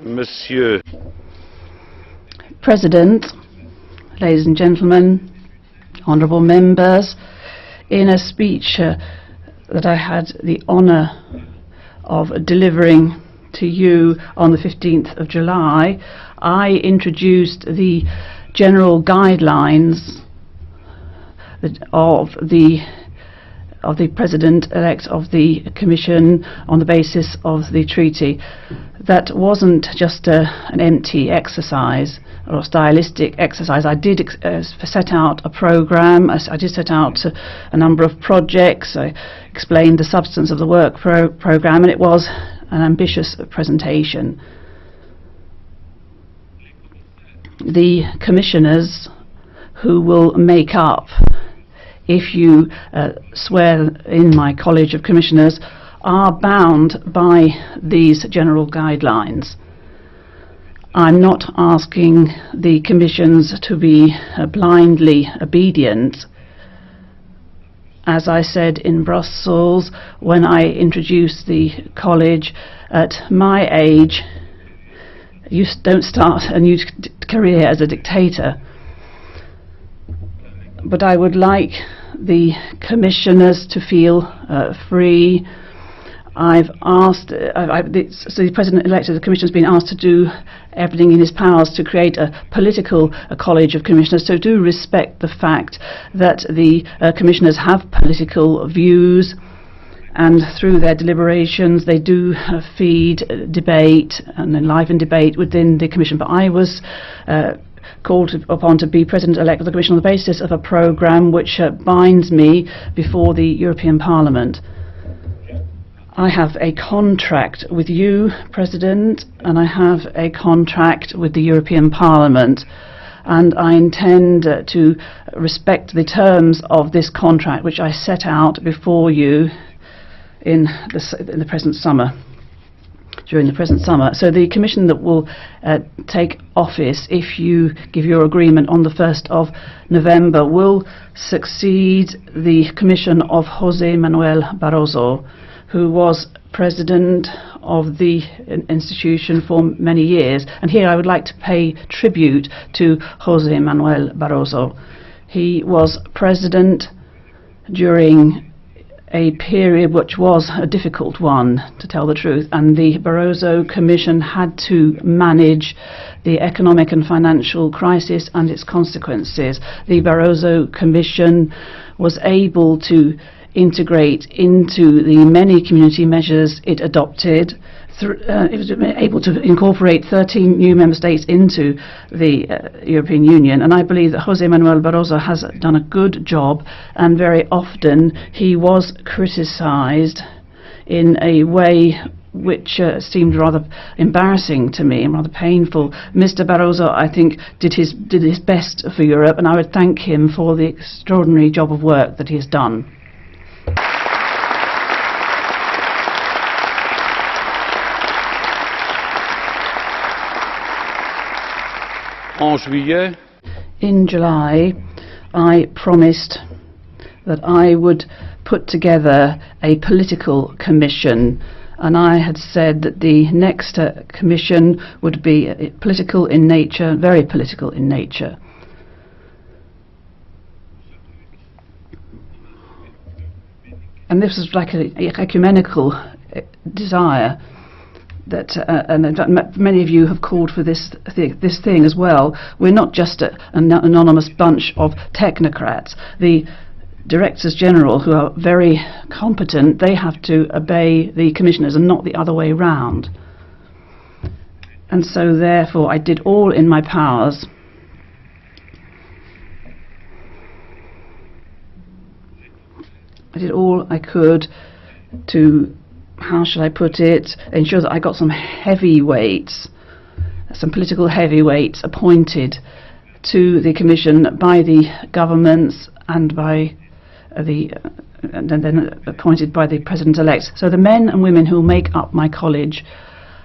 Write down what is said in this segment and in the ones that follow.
Monsieur President, ladies and gentlemen, honourable members, in a speech that I had the honour of delivering to you on the 15th of July, I introduced the general guidelines of the President-elect of the Commission on the basis of the treaty. That wasn't just an empty exercise or a stylistic exercise. I did set out a programme. I did set out a number of projects. I explained the substance of the work programme, and it was an ambitious presentation. The commissioners who will make up, if you swear in my College of Commissioners, are bound by these general guidelines. I'm not asking the commissions to be blindly obedient. As I said in Brussels when I introduced the college, at my age you don't start a new career as a dictator. But I would like the commissioners to feel free. I've asked, so the President-elect of the Commission has been asked to do everything in his powers to create a political college of commissioners. So do respect the fact that the commissioners have political views, and through their deliberations they do feed debate and enliven debate within the Commission. But I was called upon to be President-elect of the Commission on the basis of a programme which binds me before the European Parliament. I have a contract with you, President, and I have a contract with the European Parliament, and I intend to respect the terms of this contract which I set out before you in the present summer. During the present summer. So the Commission that will take office, if you give your agreement on the 1st of November, will succeed the Commission of José Manuel Barroso, who was President of the institution for many years. And here I would like to pay tribute to José Manuel Barroso. He was President during a period which was a difficult one, to tell the truth, and the Barroso Commission had to manage the economic and financial crisis and its consequences. The Barroso Commission was able to integrate into the many community measures it adopted. It was able to incorporate 13 new member states into the European Union, and I believe that José Manuel Barroso has done a good job, and very often he was criticised in a way which seemed rather embarrassing to me and rather painful. Mr. Barroso, I think, did his best for Europe, and I would thank him for the extraordinary job of work that he has done. In July, I promised that I would put together a political commission, and I had said that the next commission would be political in nature, very political in nature. And this was like an ecumenical desire. That and many of you have called for this thing as well. We're not just an anonymous bunch of technocrats. The directors general, who are very competent, they have to obey the commissioners and not the other way round. And so therefore I did all in my powers I did all I could to, how shall I put it, ensure that I got some heavyweights, some political heavyweights appointed to the Commission by the governments and by and then appointed by the President-elect. So the men and women who make up my college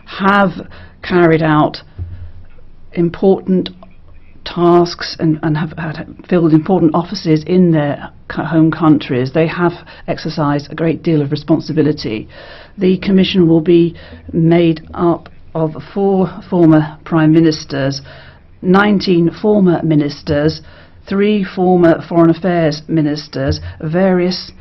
have carried out important tasks and have filled important offices in their home countries. They have exercised a great deal of responsibility. The Commission will be made up of 4 former Prime Ministers, 19 former Ministers, 3 former Foreign Affairs Ministers, various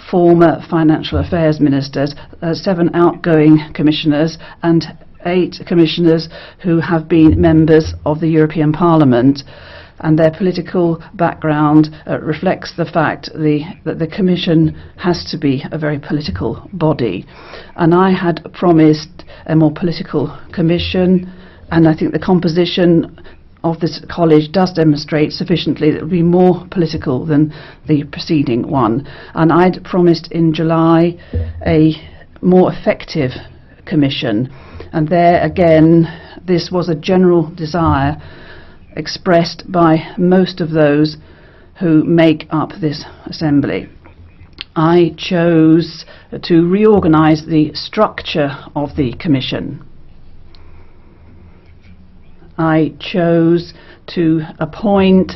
former Financial Affairs Ministers, 7 outgoing Commissioners and 8 Commissioners who have been members of the European Parliament. And their political background reflects the fact that the Commission has to be a very political body. And I had promised a more political Commission, and I think the composition of this college does demonstrate sufficiently that it will be more political than the preceding one. And I'd promised in July a more effective Commission. And there again, this was a general desire expressed by most of those who make up this assembly. I chose to reorganize the structure of the Commission. I chose to appoint,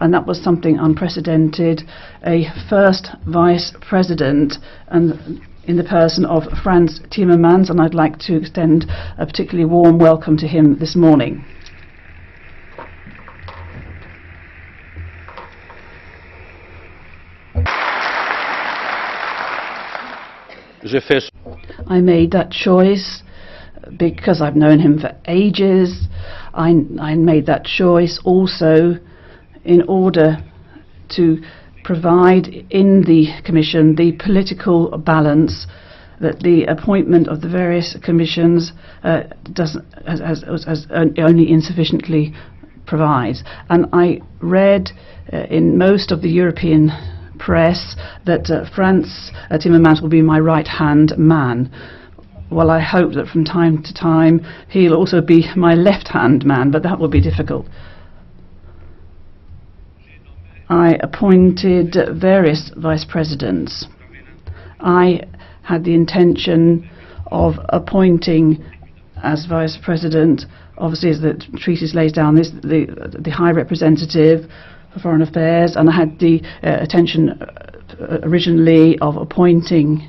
and that was something unprecedented, a first Vice President, and in the person of Frans Timmermans, and I'd like to extend a particularly warm welcome to him this morning. I made that choice because I've known him for ages. I made that choice also in order to provide in the Commission the political balance that the appointment of the various commissions only insufficiently provides. And I read in most of the European press that Frans Timmermans will be my right-hand man. Well, I hope that from time to time he'll also be my left-hand man, but that will be difficult. I appointed various vice presidents. I had the intention of appointing as vice president, obviously as the treaties lays down, the High Representative for Foreign Affairs, and I had the intention originally of appointing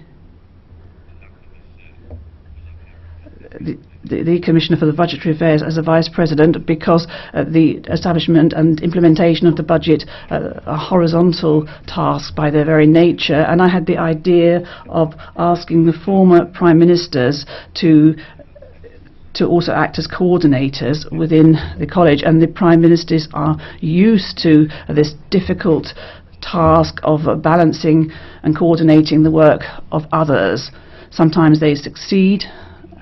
the Commissioner for the Budgetary Affairs as a Vice President, because the establishment and implementation of the budget are horizontal tasks by their very nature, and I had the idea of asking the former Prime Ministers to also act as coordinators within the college, and the Prime Ministers are used to this difficult task of balancing and coordinating the work of others. Sometimes they succeed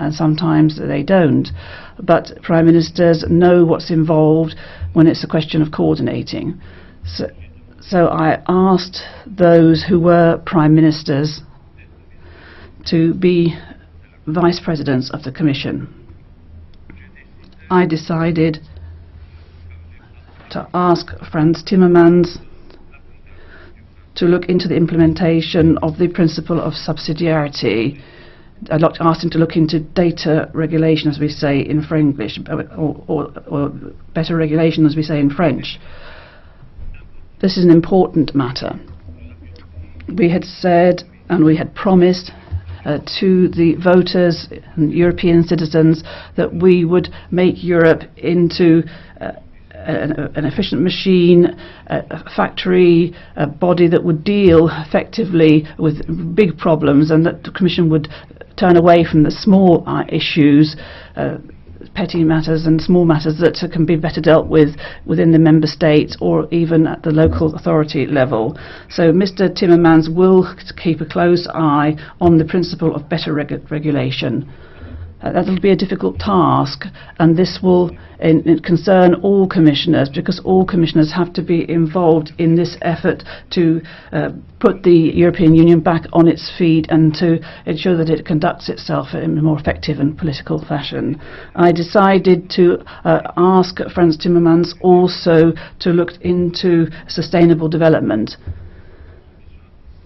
and sometimes they don't, but Prime Ministers know what's involved when it's a question of coordinating. So I asked those who were Prime Ministers to be Vice Presidents of the Commission. I decided to ask Frans Timmermans to look into the implementation of the principle of subsidiarity. I asked him to look into data regulation, as we say in English, or better regulation, as we say in French. This is an important matter. We had said and we had promised to the voters and European citizens that we would make Europe into an efficient machine, a factory, a body that would deal effectively with big problems, and that the Commission would turn away from the small issues, petty matters and small matters that can be better dealt with within the member states or even at the local authority level. So Mr. Timmermans will keep a close eye on the principle of better regulation. That will be a difficult task, and this will concern all commissioners, because all commissioners have to be involved in this effort to put the European Union back on its feet and to ensure that it conducts itself in a more effective and political fashion. I decided to ask Frans Timmermans also to look into sustainable development.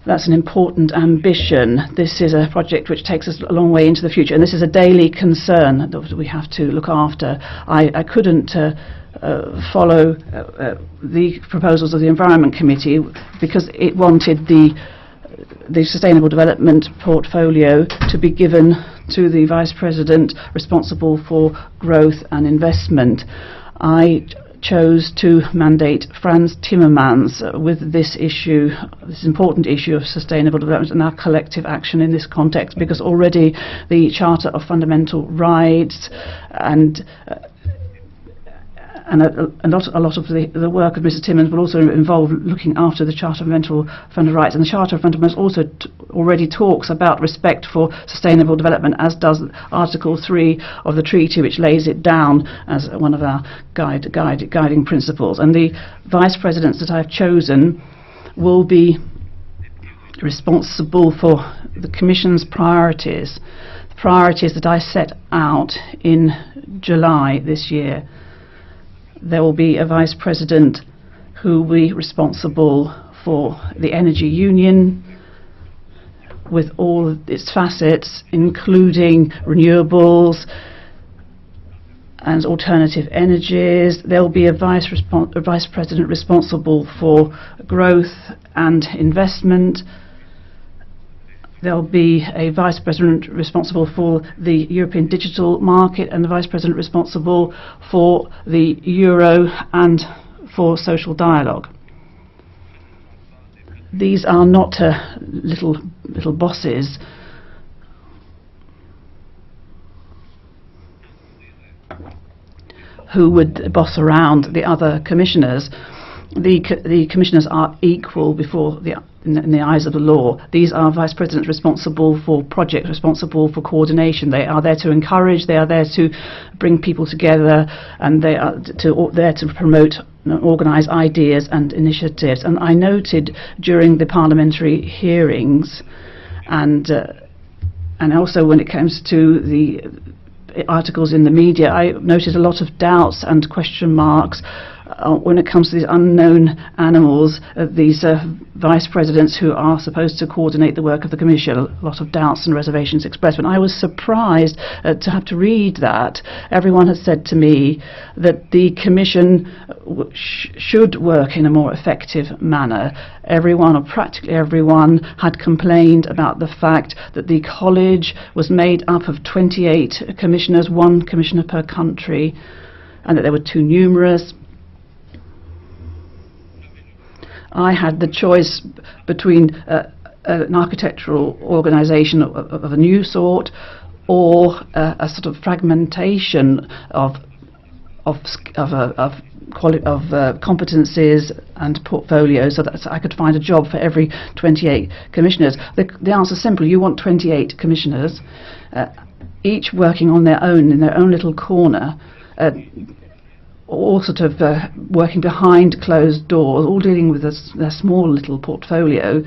That's an important ambition. This is a project which takes us a long way into the future, and this is a daily concern that we have to look after. I couldn't follow the proposals of the Environment Committee because it wanted the the Sustainable Development portfolio to be given to the Vice President responsible for growth and investment. I chose to mandate Frans Timmermans with this issue, this important issue of sustainable development and our collective action in this context, because already the Charter of Fundamental Rights and a lot of the work of Mr. Timmermans will also involve looking after the Charter of Fundamental Rights. And the Charter of Fundamental Rights also already talks about respect for sustainable development, as does Article 3 of the treaty, which lays it down as one of our guiding principles. And the vice presidents that I've chosen will be responsible for the Commission's priorities, the priorities that I set out in July this year. There will be a Vice President who will be responsible for the Energy Union with all of its facets, including renewables and alternative energies. There will be a Vice President responsible for growth and investment. There will be a Vice President responsible for the European digital market and the Vice President responsible for the Euro and for social dialogue. These are not little bosses. Who would boss around the other commissioners. The commissioners are equal before in the eyes of the law. These are vice presidents responsible for projects, responsible for coordination. They are there to encourage, they are there to bring people together, and they are there to promote and organise ideas and initiatives. And I noted during the parliamentary hearings, and also when it comes to the articles in the media, I noted a lot of doubts and question marks when it comes to these unknown animals, these vice presidents who are supposed to coordinate the work of the Commission. A lot of doubts and reservations expressed. But I was surprised to have to read that. Everyone has said to me that the Commission should work in a more effective manner. Everyone, or practically everyone, had complained about the fact that the College was made up of 28 commissioners, one commissioner per country, and that they were too numerous. I had the choice between an architectural organisation of a new sort, or a sort of fragmentation of competencies and portfolios, so that I could find a job for every 28 commissioners. The answer is simple. You want 28 commissioners, each working on their own, in their own little corner, all sort of working behind closed doors, all dealing with their small little portfolio.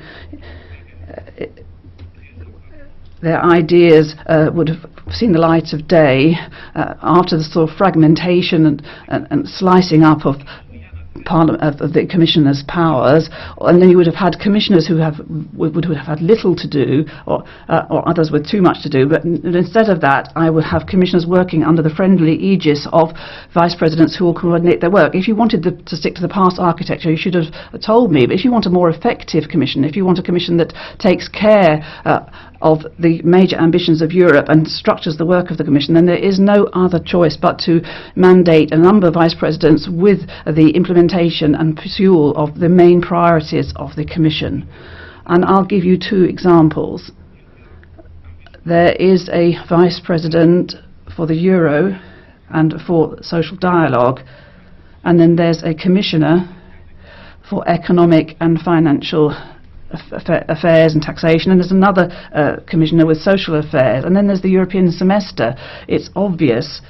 Their ideas would have seen the light of day after the sort of fragmentation and slicing up of the commissioners' powers, and then you would have had commissioners who would have had little to do, or others with too much to do. But instead of that, I would have commissioners working under the friendly aegis of vice presidents who will coordinate their work. If you wanted to stick to the past architecture, you should have told me. But if you want a more effective commission, if you want a commission that takes care of the major ambitions of Europe and structures the work of the Commission, then there is no other choice but to mandate a number of vice presidents with the implementation and pursuit of the main priorities of the Commission. And I'll give you two examples. There is a vice president for the Euro and for social dialogue, and then there's a commissioner for economic and financial affairs and taxation, and there's another commissioner with social affairs, and then there's the European semester. It's obvious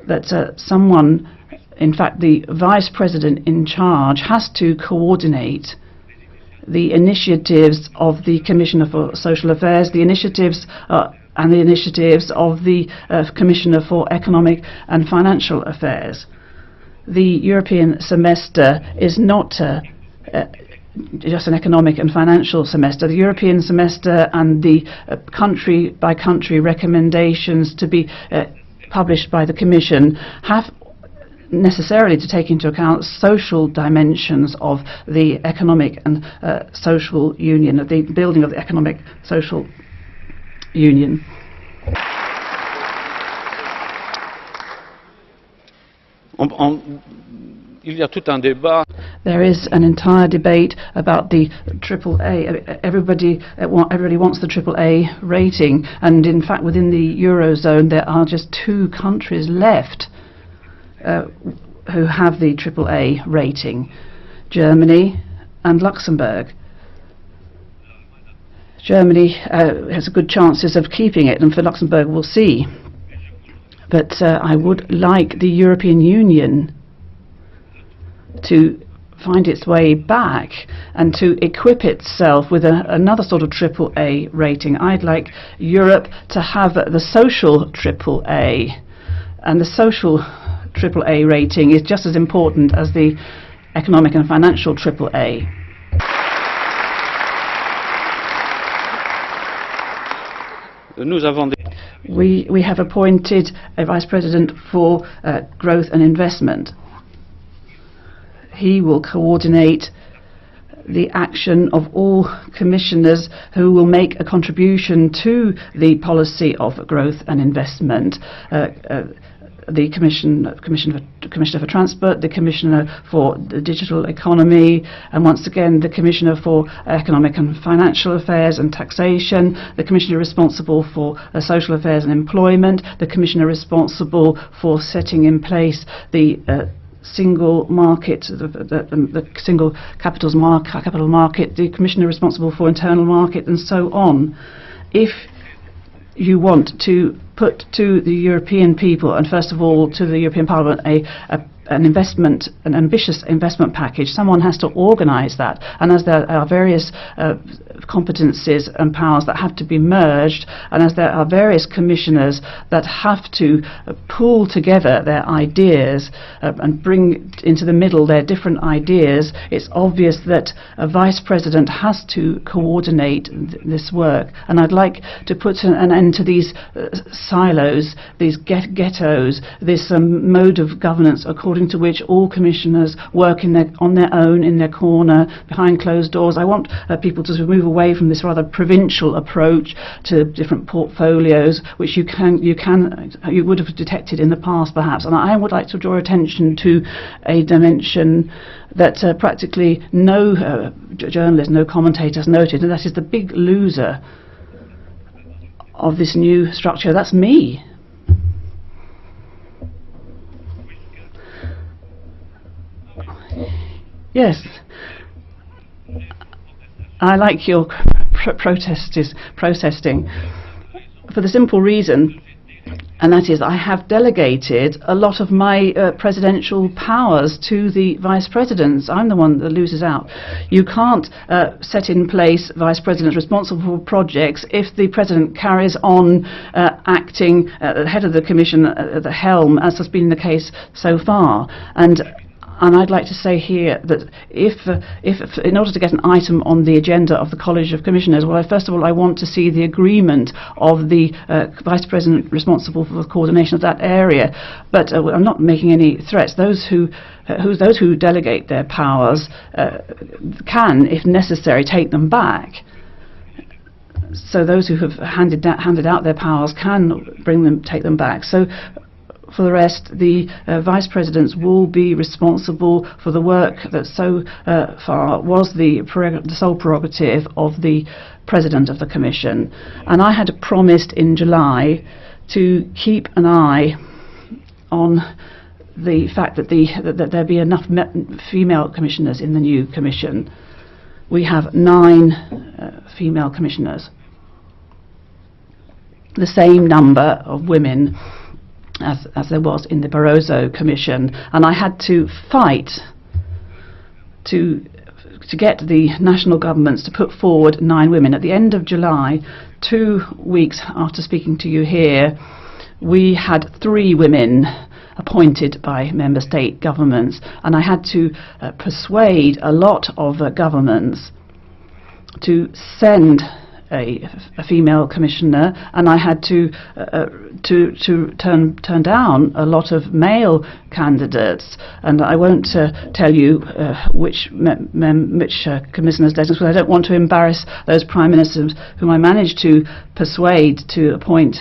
that someone, in fact the vice president in charge, has to coordinate the initiatives of the Commissioner for Social Affairs, the initiatives and the initiatives of the Commissioner for Economic and Financial Affairs. The European semester is not just an economic and financial semester. The European semester and the country-by-country recommendations to be published by the Commission have necessarily to take into account social dimensions of the economic and social union, of the building of the economic social union. Il y a tout un débat. There is an entire debate about the AAA. Everybody wants the AAA rating, and in fact within the Eurozone there are just 2 countries left who have the AAA rating: Germany and Luxembourg. Germany has good chances of keeping it, and for Luxembourg we'll see. But I would like the European Union to find its way back and to equip itself with another sort of AAA rating. I'd like Europe to have the social AAA, and the social AAA rating is just as important as the economic and financial AAA. We have appointed a Vice President for Growth and Investment. He will coordinate the action of all commissioners who will make a contribution to the policy of growth and investment. The Commissioner for Transport, the Commissioner for the Digital Economy, and once again the Commissioner for Economic and Financial Affairs and Taxation, the Commissioner responsible for Social Affairs and Employment, the Commissioner responsible for setting in place the single market, the single capital market, the Commissioner responsible for internal market, and so on. If you want to put to the European people, and first of all to the European Parliament, an ambitious investment package, someone has to organise that, and as there are various competencies and powers that have to be merged, and as there are various commissioners that have to pool together their ideas and bring into the middle their different ideas, it's obvious that a vice president has to coordinate this work. And I'd like to put an end to these silos, these ghettos, this mode of governance according to which all commissioners work on their own, in their corner, behind closed doors. I want people to move away from this rather provincial approach to different portfolios, which you would have detected in the past perhaps. And I would like to draw attention to a dimension that practically no journalist, no commentators noted, and that is the big loser of this new structure. That's me. Yes, I like your protesting for the simple reason, and that is I have delegated a lot of my presidential powers to the vice presidents. I'm the one that loses out. You can't set in place vice presidents responsible for projects if the president carries on acting at the head of the commission at the helm, as has been the case so far. And I'd like to say here that if in order to get an item on the agenda of the College of Commissioners, well, first of all, I want to see the agreement of the Vice President responsible for the coordination of that area. But I'm not making any threats. Those who delegate their powers can, if necessary, take them back. So those who have handed out their powers can take them back. So, for the rest, the vice presidents will be responsible for the work that so far was the sole prerogative of the president of the Commission. And I had promised in July to keep an eye on the fact that there be enough female commissioners in the new Commission. We have 9 female commissioners, the same number of women as there was in the Barroso Commission, and I had to fight to get the national governments to put forward 9 women. At the end of July, 2 weeks after speaking to you here, we had 3 women appointed by member state governments, and I had to persuade a lot of governments to send a female commissioner, and I had to turn down a lot of male candidates. And I won't tell you which commissioners because I don't want to embarrass those prime ministers whom I managed to persuade to appoint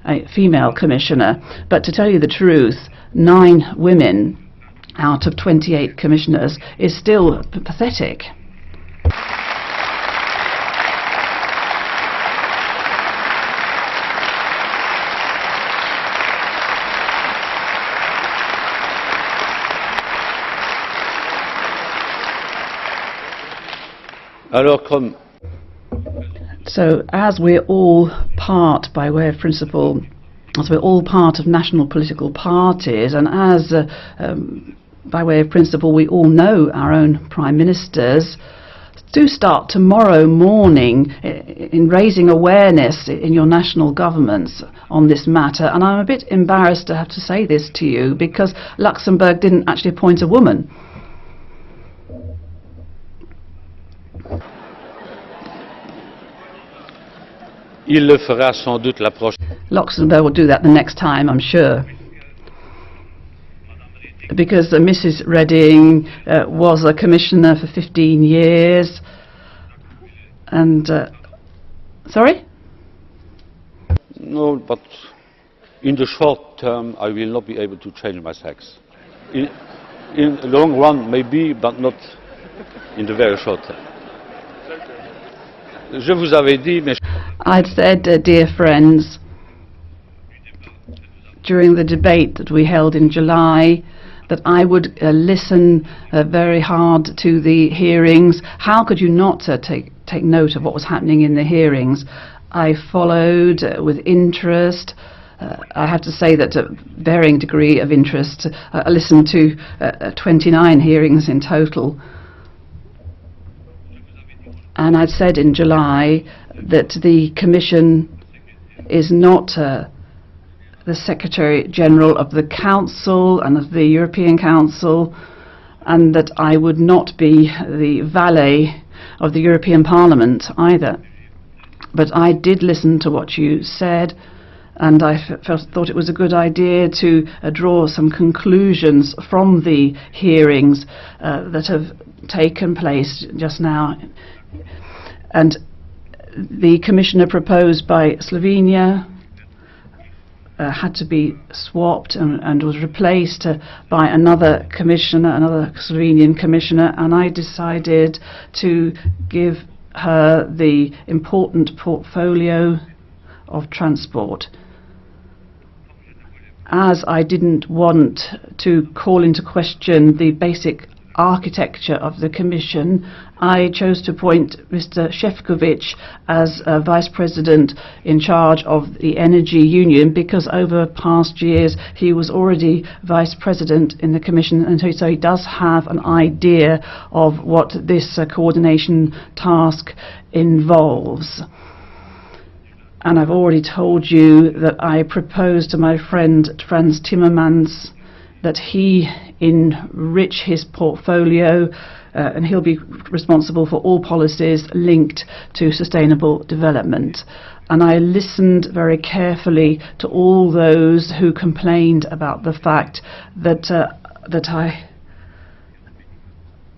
a female commissioner. But to tell you the truth, 9 women out of 28 commissioners is still pathetic. So, as we're all part, by way of principle, as we're all part of national political parties, and as by way of principle we all know our own prime ministers, do start tomorrow morning in raising awareness in your national governments on this matter. And I'm a bit embarrassed to have to say this to you, because Luxembourg didn't actually appoint a woman. Il le fera sans doute la prochaine. Luxembourg will do that the next time, I'm sure. Because Mrs. Reding was a commissioner for 15 years. And, sorry? No, but in the short term I will not be able to change my sex. In the long run maybe, but not in the very short term. Je vous avais dit, mes I'd said, dear friends, during the debate that we held in July, that I would listen very hard to the hearings. How could you not take note of what was happening in the hearings? I followed with interest. I have to say that a varying degree of interest. I listened to 29 hearings in total. And I'd said in July that the Commission is not the Secretary General of the Council and of the European Council, and that I would not be the valet of the European Parliament either. But I did listen to what you said, and I thought it was a good idea to draw some conclusions from the hearings that have taken place just now. And the commissioner proposed by Slovenia had to be swapped and was replaced by another commissioner, another Slovenian commissioner, and I decided to give her the important portfolio of transport. As I didn't want to call into question the basic architecture of the Commission, I chose to appoint Mr. Šefčovič as Vice President in charge of the Energy Union, because over past years he was already Vice President in the Commission, and so he does have an idea of what this coordination task involves. And I've already told you that I proposed to my friend Frans Timmermans that he enrich his portfolio and he'll be responsible for all policies linked to sustainable development. And I listened very carefully to all those who complained about the fact that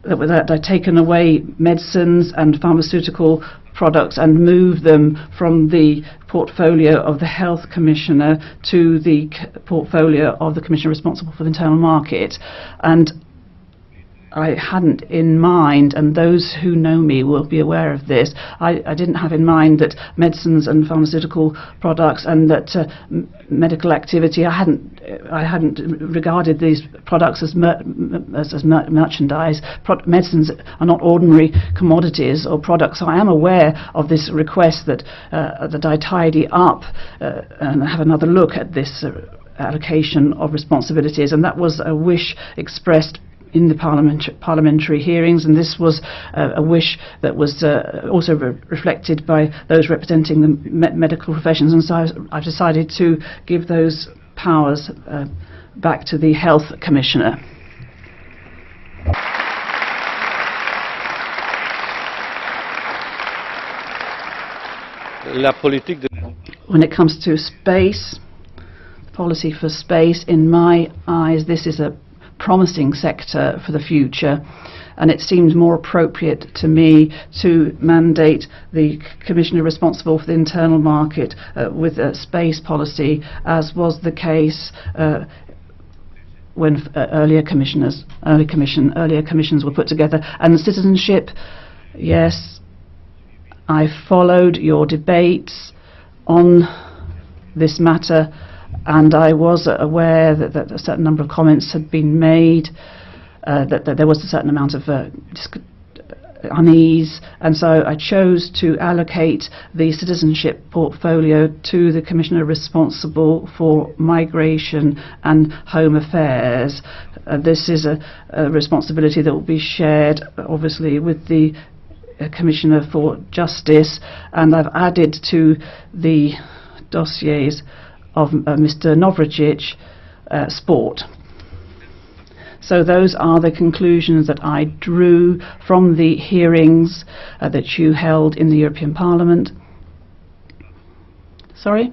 I'd taken away medicines and pharmaceutical products and moved them from the portfolio of the Health Commissioner to the portfolio of the Commissioner responsible for the internal market. And I hadn't in mind, and those who know me will be aware of this, I didn't have in mind that medicines and pharmaceutical products and that medical activity, I hadn't regarded these products as merchandise. Medicines are not ordinary commodities or products, so I am aware of this request that I tidy up and have another look at this allocation of responsibilities, and that was a wish expressed in the parliamentary hearings, and this was a wish that was also reflected by those representing the medical professions, and so I've decided to give those powers back to the Health Commissioner. La politique de When it comes to space, policy for space, in my eyes, this is a promising sector for the future, and it seems more appropriate to me to mandate the Commissioner responsible for the internal market with space policy, as was the case when earlier commissions were put together. And citizenship, yes, I followed your debates on this matter, and I was aware that a certain number of comments had been made, that there was a certain amount of unease, and so I chose to allocate the citizenship portfolio to the Commissioner responsible for migration and home affairs. This is a responsibility that will be shared, obviously, with the Commissioner for Justice, and I've added to the dossiers of Mr. Navracsics sport. So those are the conclusions that I drew from the hearings that you held in the European Parliament. Sorry?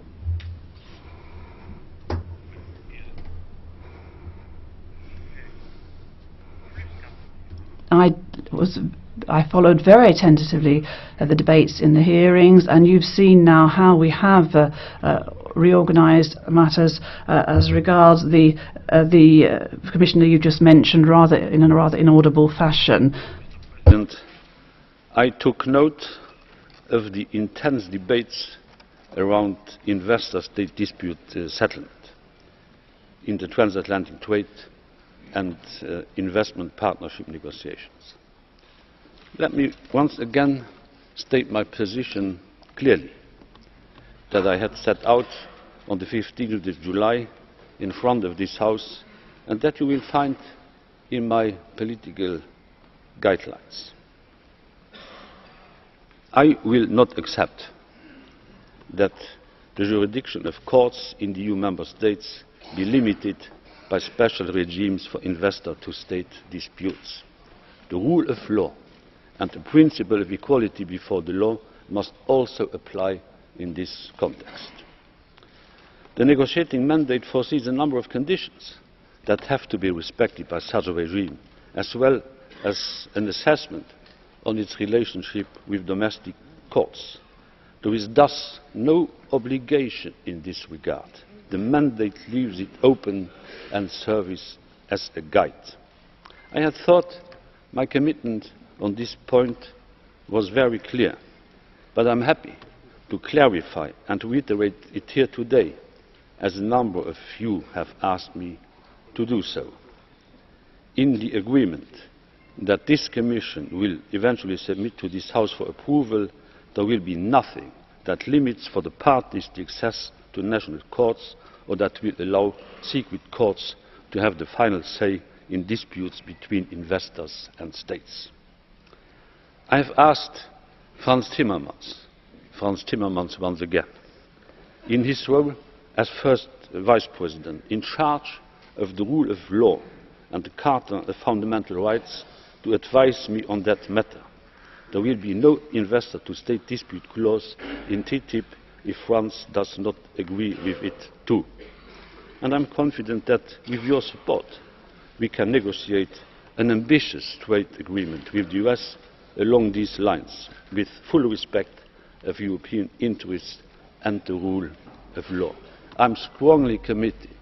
I followed very attentively the debates in the hearings, and you've seen now how we have reorganised matters as regards the Commissioner you just mentioned, in a rather inaudible fashion. And I took note of the intense debates around investor-state dispute settlement in the transatlantic trade and investment partnership negotiations. Let me once again state my position clearly, that I had set out on the 15th of July in front of this House, and that you will find in my political guidelines. I will not accept that the jurisdiction of courts in the EU member states be limited by special regimes for investor-to-state disputes. The rule of law and the principle of equality before the law must also apply in this context. The negotiating mandate foresees a number of conditions that have to be respected by such a regime, as well as an assessment on its relationship with domestic courts. There is thus no obligation in this regard. The mandate leaves it open and serves as a guide. I had thought my commitment on this point was very clear, but I'm happy to clarify and reiterate it here today, as a number of you have asked me to do so. In the agreement that this Commission will eventually submit to this House for approval, there will be nothing that limits for the parties the access to national courts, or that will allow secret courts to have the final say in disputes between investors and states. I have asked Frans Timmermans once again, in his role as First Vice President in charge of the rule of law and the Charter of Fundamental Rights, to advise me on that matter. There will be no investor-to-state dispute clause in TTIP if France does not agree with it too. And I'm confident that with your support we can negotiate an ambitious trade agreement with the US along these lines, with full respect of European interests and the rule of law. I'm strongly committed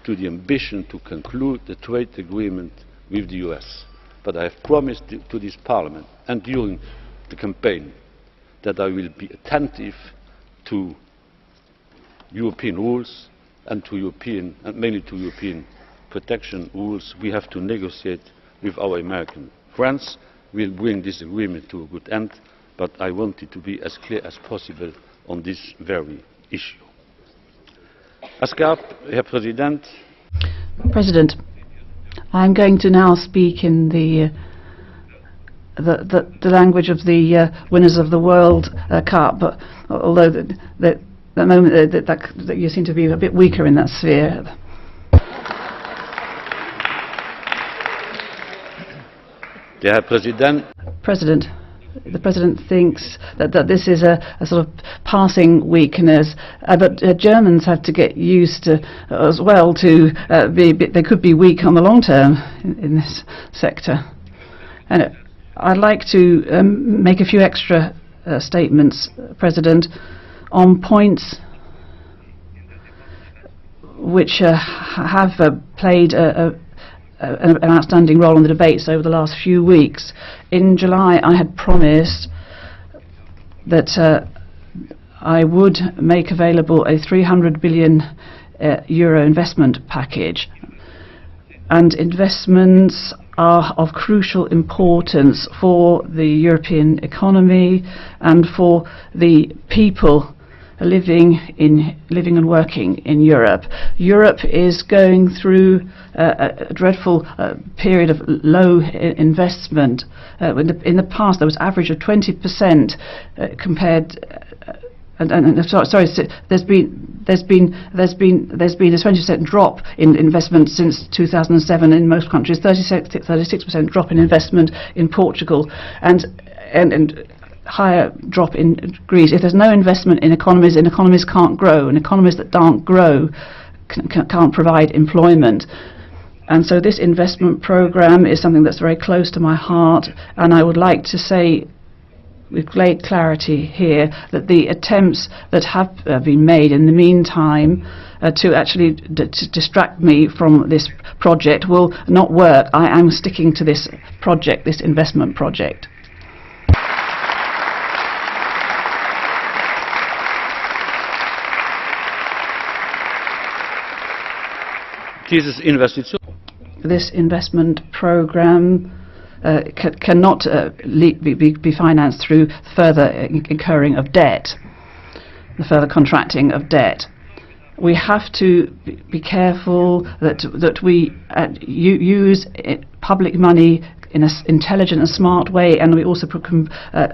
to the ambition to conclude the trade agreement with the US, but I have promised to this Parliament and during the campaign that I will be attentive to European rules and mainly to European protection rules we have to negotiate with our American friends. We'll bring this agreement to a good end, but I wanted to be as clear as possible on this very issue. Herr Präsident. President, I'm going to now speak in the language of the winners of the World Cup, but although that moment that you seem to be a bit weaker in that sphere. Der Herr Präsident. President, the President thinks that this is a sort of passing weakness, but Germans have to get used to as well to they could be weak on the long term in this sector. And I'd like to make a few extra statements, President, on points which have played an outstanding role in the debates over the last few weeks. In July, I had promised that I would make available a 300 billion euro investment package, and investments are of crucial importance for the European economy and for the people living and working in Europe. Europe is going through a dreadful period of low investment. In the past, there was an average of 20% compared. There's been a 20% drop in investment since 2007 in most countries. 36% drop in investment in Portugal, and higher drop in Greece. If there's no investment in economies can't grow, and economies that don't grow can't provide employment. And so this investment programme is something that's very close to my heart, and I would like to say with great clarity here that the attempts that have been made in the meantime to actually distract me from this project will not work. I am sticking to this project, this investment project. This investment programme cannot be financed through further incurring of debt, the further contracting of debt. We have to be careful that we use public money in an intelligent and smart way, and we also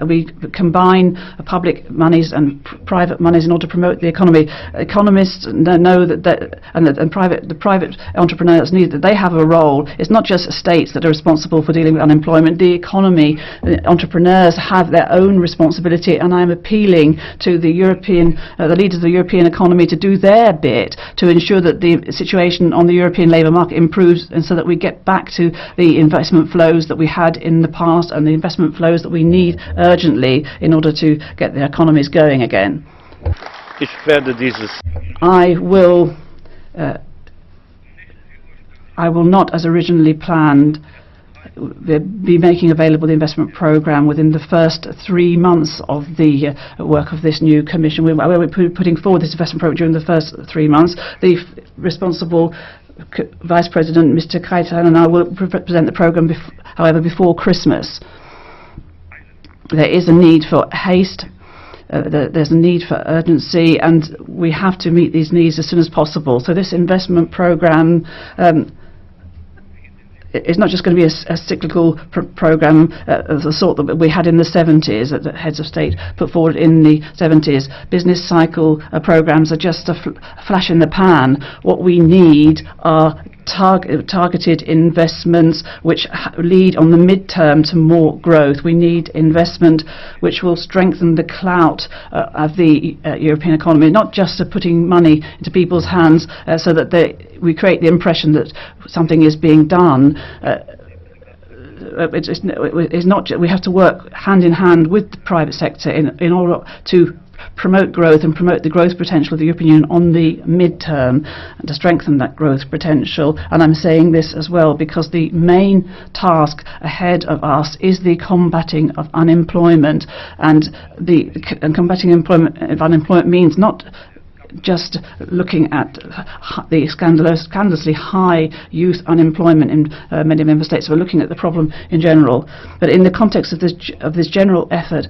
we combine public monies and private monies in order to promote the economy. Economists know that and the private entrepreneurs need that they have a role. It's not just states that are responsible for dealing with unemployment. The economy, the entrepreneurs have their own responsibility, and I'm appealing to the leaders of the European economy to do their bit to ensure that the situation on the European labour market improves, and so that we get back to the investment flows that we had in the past and the investment flows that we need urgently in order to get the economies going again. I will not, as originally planned, be making available the investment programme within the first 3 months of the work of this new Commission. We're putting forward this investment programme during the first 3 months. The responsible Vice President, Mr. Kaitan, and I will present the programme, however, before Christmas. There is a need for haste, there's a need for urgency, and we have to meet these needs as soon as possible. So this investment programme it's not just going to be a cyclical programme of the sort that we had in the 70s, that the heads of state put forward in the 70s. Business cycle programmes are just a flash in the pan. What we need are targeted investments which lead on the mid-term to more growth. We need investment which will strengthen the clout of the European economy, not just putting money into people's hands so that we create the impression that something is being done. It's not. We have to work hand in hand with the private sector in order to promote growth and promote the growth potential of the European Union on the mid-term, and to strengthen that growth potential. And I'm saying this as well because the main task ahead of us is the combating of unemployment, and combating unemployment means not just looking at the scandalously high youth unemployment in many member states. We're looking at the problem in general, but in the context of this general effort,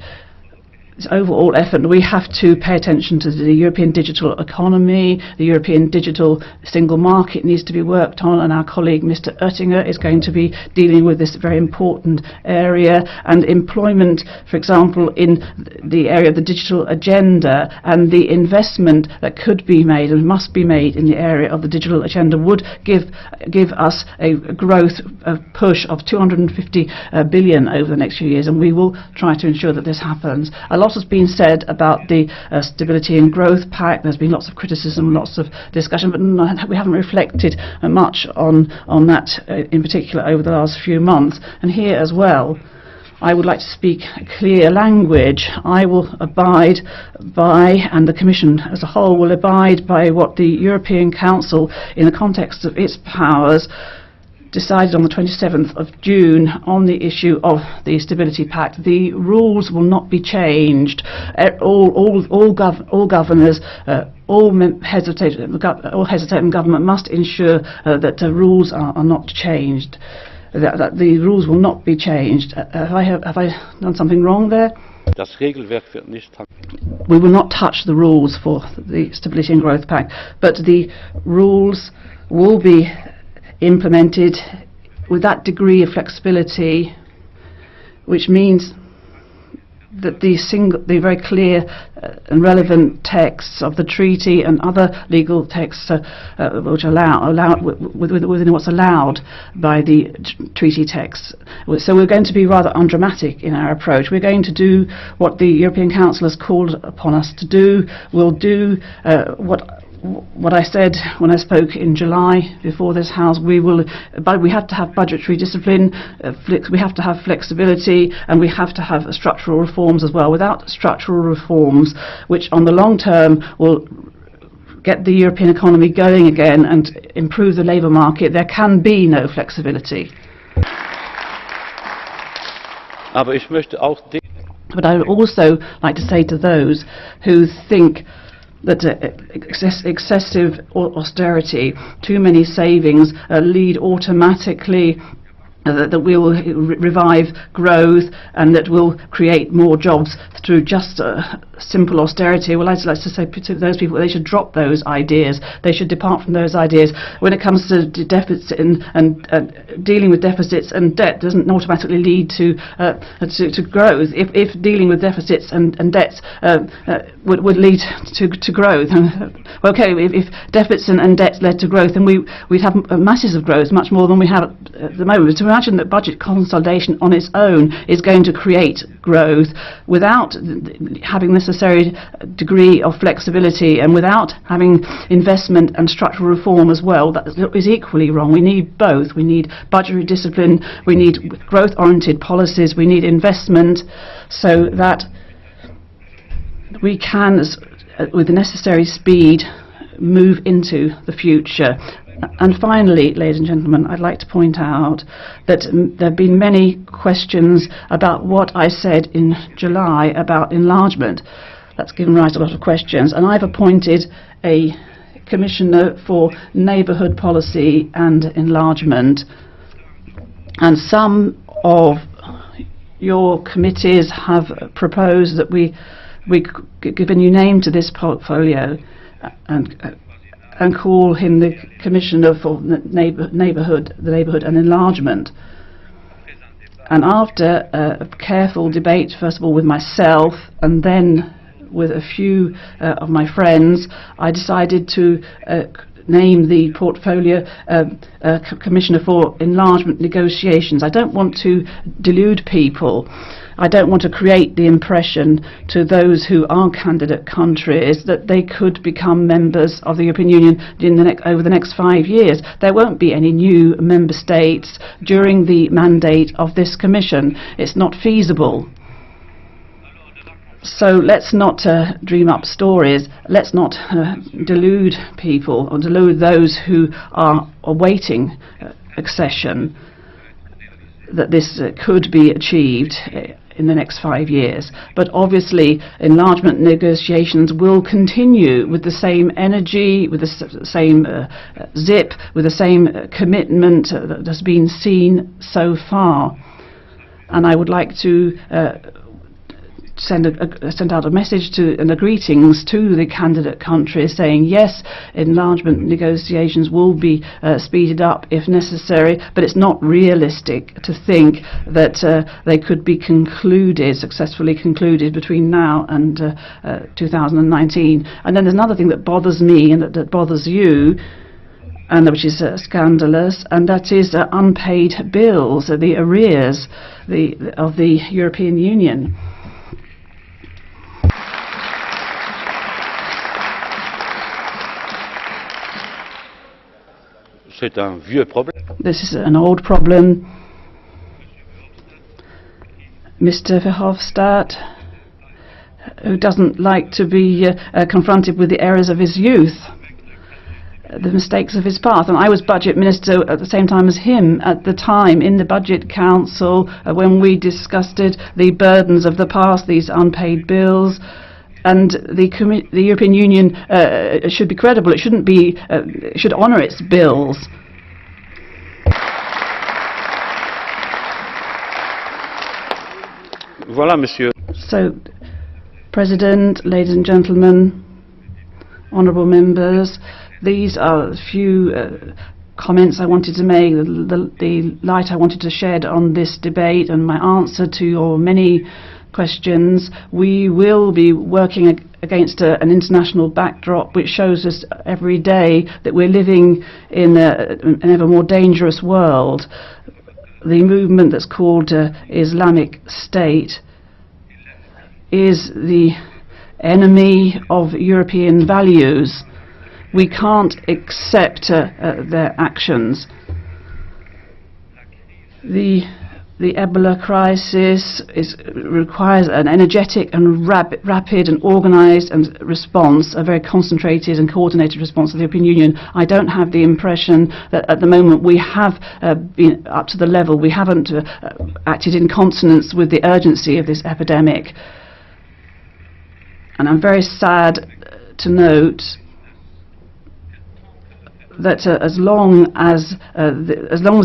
this overall effort, we have to pay attention to the European digital economy. The European digital single market needs to be worked on, and our colleague Mr. Oettinger is going to be dealing with this very important area. And employment, for example, in the area of the digital agenda, and the investment that could be made and must be made in the area of the digital agenda would give us a growth push of 250 billion over the next few years, and we will try to ensure that this happens. A lot has been said about the Stability and Growth Pact. There's been lots of criticism, lots of discussion, but we haven't reflected much on that in particular over the last few months. And here as well, I would like to speak clear language. I will abide by, and the Commission as a whole will abide by, what the European Council, in the context of its powers, decided on the 27th of June on the issue of the Stability Pact. The rules will not be changed. All governors, all hesitating government must ensure that the rules are not changed. That the rules will not be changed. Have I done something wrong there? Das Regelwerk wird nicht. We will not touch the rules for the Stability and Growth Pact, but the rules will be implemented with that degree of flexibility, which means that the very clear and relevant texts of the treaty and other legal texts which allow within what's allowed by the treaty texts. So we're going to be rather undramatic in our approach. We're going to do what the European Council has called upon us to do. We'll do what I said when I spoke in July before this House. We have to have budgetary discipline, we have to have flexibility, and we have to have structural reforms as well. Without structural reforms, which on the long term will get the European economy going again and improve the labour market, there can be no flexibility. Aber ich möchte auch But I would also like to say to those who think that excessive austerity, too many savings lead automatically that we will revive growth and that will create more jobs through just simple austerity. Well, I'd like to say to those people, they should drop those ideas. They should depart from those ideas. When it comes to deficit and dealing with deficits and debt doesn't automatically lead to growth. If dealing with deficits and debts would lead to growth, okay, if deficits and debts led to growth, then we'd have masses of growth, much more than we have at the moment. To imagine that budget consolidation on its own is going to create growth without having necessary degree of flexibility and without having investment and structural reform as well, that is equally wrong. We need both. We need budgetary discipline, we need growth-oriented policies, we need investment, so that we can, with the necessary speed, move into the future. And finally, ladies and gentlemen, I'd like to point out that there have been many questions about what I said in July about enlargement. That's given rise to a lot of questions, and I've appointed a Commissioner for Neighbourhood Policy and Enlargement, and some of your committees have proposed that we give a new name to this portfolio and call him the Commissioner for Neighbourhood and Enlargement. And after a careful debate, first of all with myself and then with a few of my friends, I decided to name the portfolio Commissioner for Enlargement Negotiations. I don't want to delude people. I don't want to create the impression to those who are candidate countries that they could become members of the European Union over the next 5 years. There won't be any new member states during the mandate of this Commission. It's not feasible. So let's not dream up stories. Let's not delude people or delude those who are awaiting accession that this could be achieved in the next 5 years. But obviously enlargement negotiations will continue with the same energy, with the same zip, with the same commitment that has been seen so far. And I would like to send out a message to and a greetings to the candidate countries, saying yes, enlargement negotiations will be speeded up if necessary, but it's not realistic to think that they could be successfully concluded between now and 2019. And then there's another thing that bothers me and that bothers you, and which is scandalous, and that is unpaid bills, the arrears of the European Union. C'est un vieux problème. This is an old problem. Mr. Verhofstadt, who doesn't like to be confronted with the errors of his youth, the mistakes of his past. And I was budget minister at the same time as him at the time in the Budget Council when we discussed the burdens of the past, these unpaid bills. And the European Union should be credible. It shouldn't be. It should honour its bills. Voilà, Monsieur. So, President, ladies and gentlemen, honourable members, these are a few comments I wanted to make, the light I wanted to shed on this debate and my answer to your many questions. We will be working against an international backdrop which shows us every day that we're living in an ever more dangerous world. The movement that's called Islamic State is the enemy of European values. We can't accept their actions. The Ebola crisis requires an energetic and rapid and organised and response, a very concentrated and coordinated response of the European Union. I don't have the impression that at the moment we have been up to the level. We haven't acted in consonance with the urgency of this epidemic. And I'm very sad to note that as long as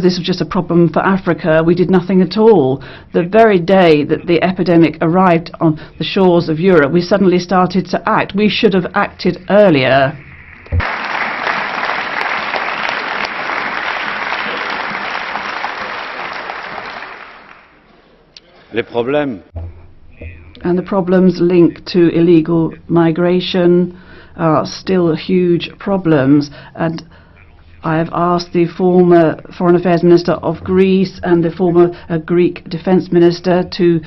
this was just a problem for Africa, we did nothing at all. The very day that the epidemic arrived on the shores of Europe, we suddenly started to act. We should have acted earlier. Les problèmes. And the problems linked to illegal migration are still huge problems, and I have asked the former Foreign Affairs Minister of Greece and the former Greek Defence Minister to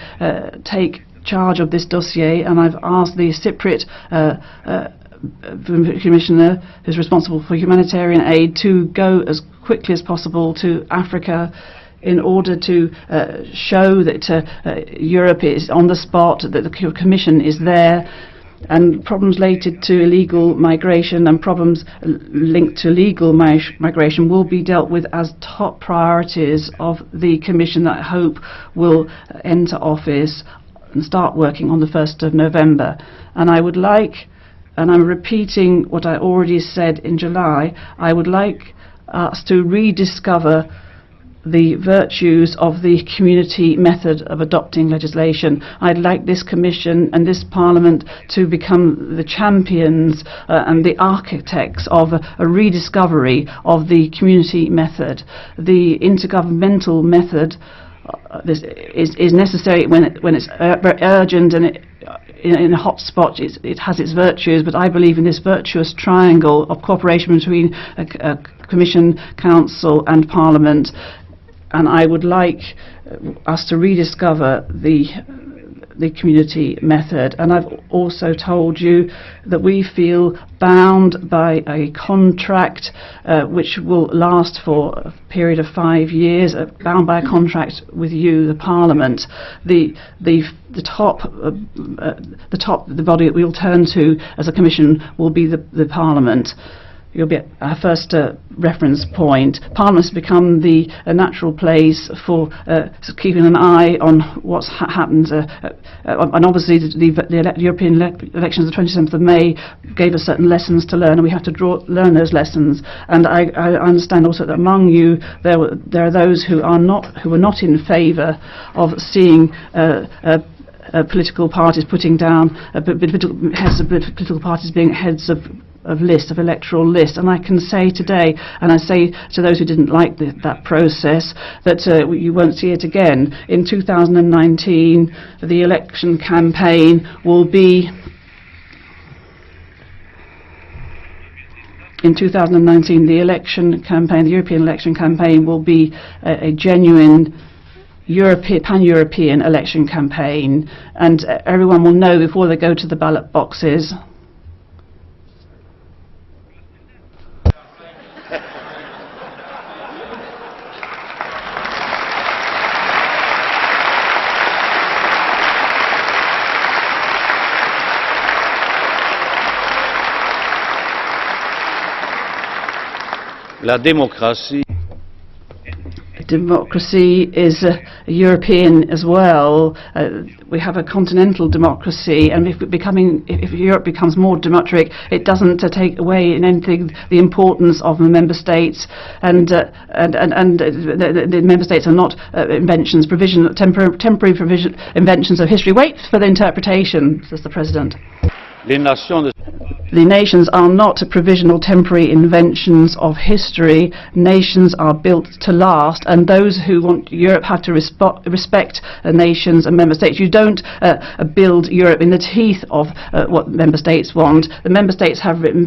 take charge of this dossier, and I've asked the Cypriot Commissioner, who's responsible for humanitarian aid, to go as quickly as possible to Africa in order to show that Europe is on the spot, that the Commission is there, and problems related to illegal migration and problems linked to legal migration will be dealt with as top priorities of the Commission that I hope will enter office and start working on the 1st of November. And I would like, and I'm repeating what I already said in July, I would like us to rediscover the virtues of the community method of adopting legislation. I'd like this Commission and this Parliament to become the champions and the architects of a rediscovery of the community method. The intergovernmental method this is necessary when it's very urgent and in a hot spot. It has its virtues, but I believe in this virtuous triangle of cooperation between Commission, Council and Parliament. And I would like us to rediscover the community method. And I've also told you that we feel bound by a contract which will last for a period of 5 years, bound by a contract with you, the Parliament. The body that we'll turn to as a Commission will be the Parliament. You'll be our first reference point. Parliament has become the natural place for keeping an eye on what's happened. And obviously the European elections of the 27th of May gave us certain lessons to learn, and we have to learn those lessons. And I understand also that among you there are those who were not in favour of seeing political parties putting down heads of political parties being heads of electoral list. And I can say today, and I say to those who didn't like that process, that you won't see it again. In 2019, the election campaign will be... In 2019, the European election campaign will be a genuine pan-European election campaign, and everyone will know before they go to the ballot boxes. La démocratie. Democracy is European as well. We have a continental democracy, and if Europe becomes more democratic, it doesn't take away in anything the importance of the member states, and the member states are not inventions, temporary inventions of history. Wait for the interpretation, says the President. The nations are not provisional temporary inventions of history. Nations are built to last, and those who want Europe have to respect nations and member states. You don't build Europe in the teeth of what member states want. The member states have their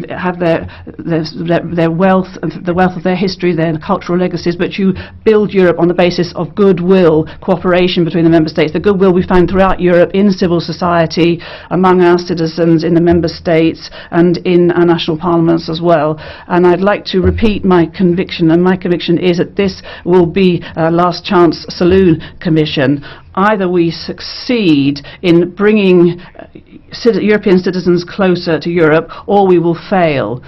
wealth, the wealth of their history, their cultural legacies, but you build Europe on the basis of goodwill, cooperation between the member states, the goodwill we find throughout Europe in civil society, among our citizens in the member states, and in our national parliaments as well. And I'd like to repeat my conviction, and my conviction is that this will be a last chance saloon commission. Either we succeed in bringing European citizens closer to Europe, or we will fail.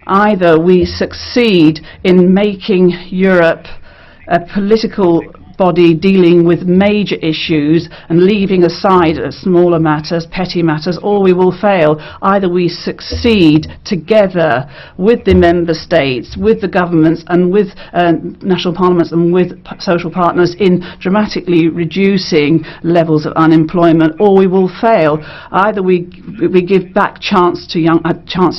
Either we succeed in making Europe a political body dealing with major issues and leaving aside smaller matters, petty matters, or we will fail. Either we succeed together with the member states, with the governments and with national parliaments and with social partners in dramatically reducing levels of unemployment, or we will fail. Either we give back chances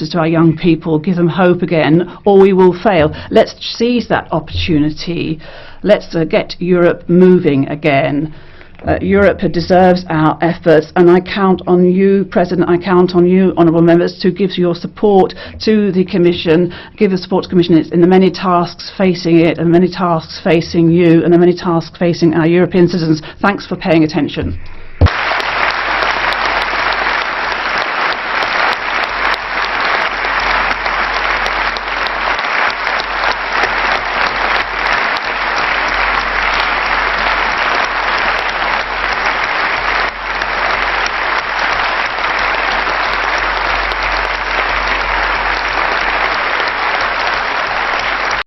to our young people, give them hope again, or we will fail. Let's seize that opportunity. Let's get Europe moving again. Europe deserves our efforts, and I count on you, President, I count on you, honourable members, to give your support to the Commission, give the support to the Commission in the many tasks facing it, and many tasks facing you, and the many tasks facing our European citizens. Thanks for paying attention.